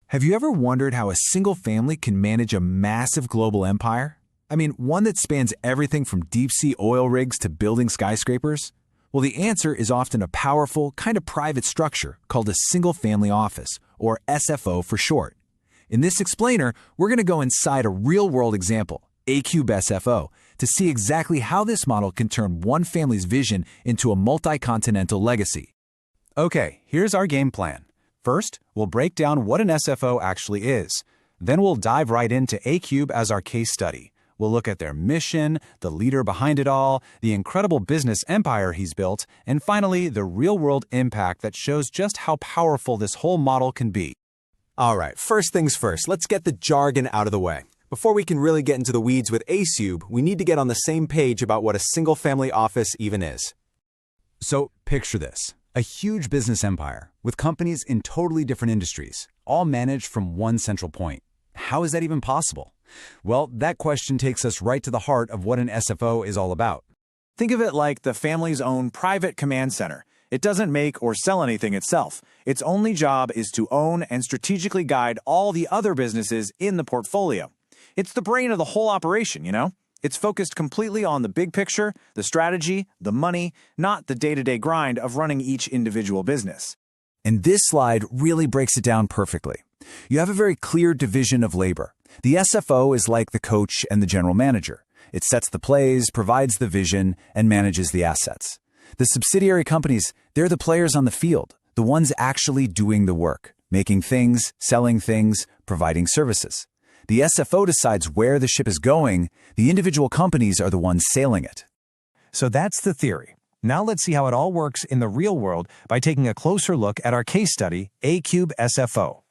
Have you ever wondered how a single family can manage a massive global empire? I mean, one that spans everything from deep-sea oil rigs to building skyscrapers? Well, the answer is often a powerful, kind of private structure called a single-family office, or SFO for short. In this explainer, we're going to go inside a real-world example, Acube SFO, to see exactly how this model can turn one family's vision into a multi-continental legacy. Okay, here's our game plan. First, we'll break down what an SFO actually is. Then we'll dive right into Acube as our case study. We'll look at their mission, the leader behind it all, the incredible business empire he's built, and finally, the real-world impact that shows just how powerful this whole model can be. All right, first things first, let's get the jargon out of the way. Before we can really get into the weeds with Acube, we need to get on the same page about what a single-family office even is. So, picture this. A huge business empire with companies in totally different industries, all managed from one central point. How is that even possible? Well, that question takes us right to the heart of what an SFO is all about. Think of it like the family's own private command center. It doesn't make or sell anything itself. Its only job is to own and strategically guide all the other businesses in the portfolio. It's the brain of the whole operation, you know? It's focused completely on the big picture, the strategy, the money, not the day-to-day grind of running each individual business. And this slide really breaks it down perfectly. You have a very clear division of labor. The SFO is like the coach and the general manager. It sets the plays, provides the vision, and manages the assets. The subsidiary companies, they're the players on the field, the ones actually doing the work, making things, selling things, providing services. The SFO decides where the ship is going. The individual companies are the ones sailing it. So that's the theory. Now let's see how it all works in the real world by taking a closer look at our case study, Acube SFO.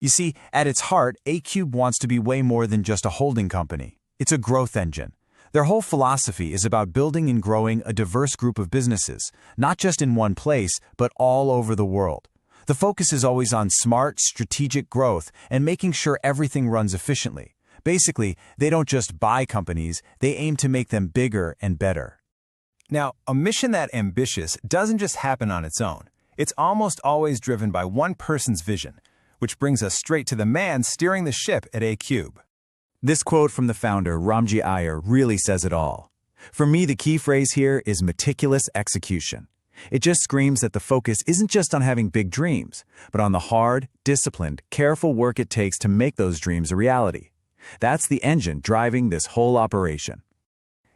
You see, at its heart, Acube wants to be way more than just a holding company. It's a growth engine. Their whole philosophy is about building and growing a diverse group of businesses, not just in one place, but all over the world. The focus is always on smart, strategic growth and making sure everything runs efficiently. Basically, they don't just buy companies, they aim to make them bigger and better. Now, a mission that ambitious doesn't just happen on its own. It's almost always driven by one person's vision, which brings us straight to the man steering the ship at Acube. This quote from the founder, Ramji Iyer, really says it all. For me, the key phrase here is meticulous execution. It just screams that the focus isn't just on having big dreams, but on the hard, disciplined, careful work it takes to make those dreams a reality. That's the engine driving this whole operation.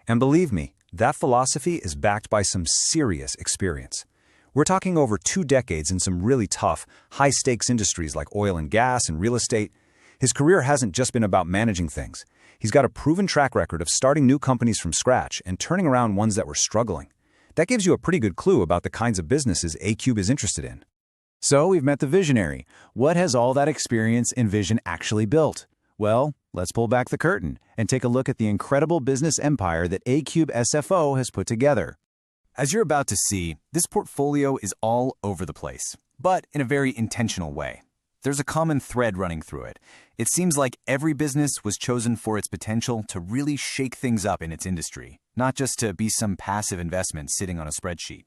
And believe me, that philosophy is backed by some serious experience. We're talking over 2 decades in some really tough, high-stakes industries like oil and gas and real estate. His career hasn't just been about managing things. He's got a proven track record of starting new companies from scratch and turning around ones that were struggling. That gives you a pretty good clue about the kinds of businesses Acube is interested in. So we've met the visionary. What has all that experience and vision actually built? Well, let's pull back the curtain and take a look at the incredible business empire that Acube SFO has put together. As you're about to see, this portfolio is all over the place, but in a very intentional way. There's a common thread running through it. It seems like every business was chosen for its potential to really shake things up in its industry, not just to be some passive investment sitting on a spreadsheet.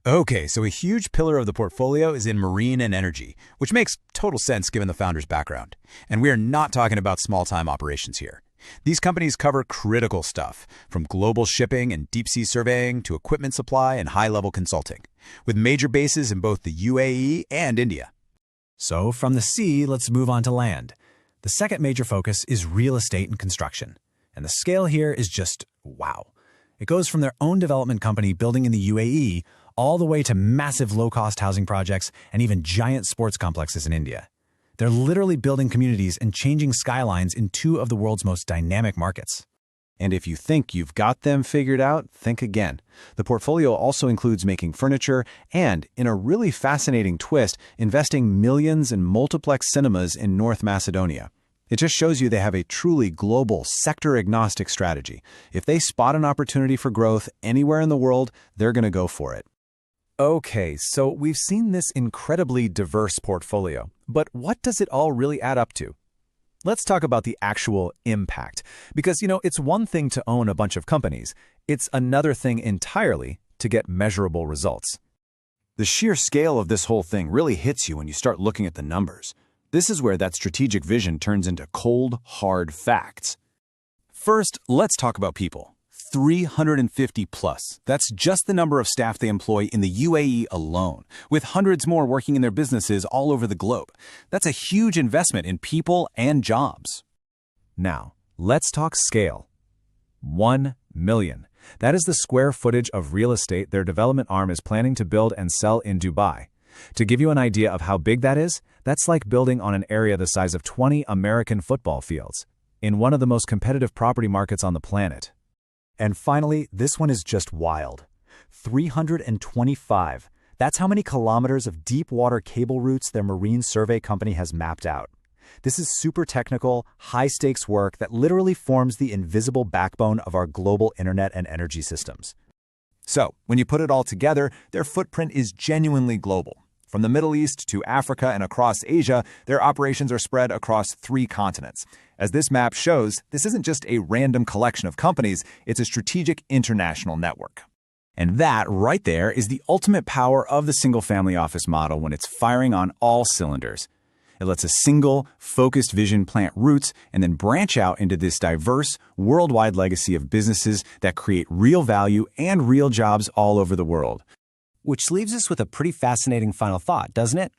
Okay, so a huge pillar of the portfolio is in marine and energy, which makes total sense given the founder's background. And we are not talking about small-time operations here. These companies cover critical stuff, from global shipping and deep-sea surveying to equipment supply and high-level consulting, with major bases in both the UAE and India. So from the sea, let's move on to land. The second major focus is real estate and construction. And the scale here is just wow. It goes from their own development company building in the UAE all the way to massive low-cost housing projects and even giant sports complexes in India. They're literally building communities and changing skylines in 2 of the world's most dynamic markets. And if you think you've got them figured out, think again. The portfolio also includes making furniture and, in a really fascinating twist, investing millions in multiplex cinemas in North Macedonia. It just shows you they have a truly global, sector-agnostic strategy. If they spot an opportunity for growth anywhere in the world, they're going to go for it. Okay, so we've seen this incredibly diverse portfolio, but what does it all really add up to? Let's talk about the actual impact, because, it's one thing to own a bunch of companies. It's another thing entirely to get measurable results. The sheer scale of this whole thing really hits you when you start looking at the numbers. This is where that strategic vision turns into cold, hard facts. First, let's talk about people. 350 plus. That's just the number of staff they employ in the UAE alone, with hundreds more working in their businesses all over the globe. That's a huge investment in people and jobs. Now, let's talk scale. 1 million. That is the square footage of real estate their development arm is planning to build and sell in Dubai. To give you an idea of how big that is, that's like building on an area the size of 20 American football fields, in one of the most competitive property markets on the planet. And finally, this one is just wild. 325. That's how many kilometers of deep water cable routes their marine survey company has mapped out. This is super technical, high-stakes work that literally forms the invisible backbone of our global internet and energy systems. So, when you put it all together, their footprint is genuinely global. From the Middle East to Africa and across Asia, their operations are spread across 3 continents. As this map shows, this isn't just a random collection of companies, it's a strategic international network. And that, right there, is the ultimate power of the single-family office model when it's firing on all cylinders. It lets a single, focused vision plant roots and then branch out into this diverse, worldwide legacy of businesses that create real value and real jobs all over the world. Which leaves us with a pretty fascinating final thought, doesn't it?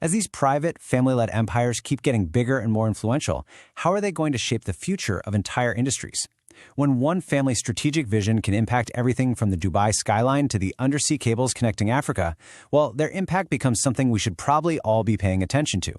As these private, family-led empires keep getting bigger and more influential, how are they going to shape the future of entire industries? When one family's strategic vision can impact everything from the Dubai skyline to the undersea cables connecting Africa, well, their impact becomes something we should probably all be paying attention to.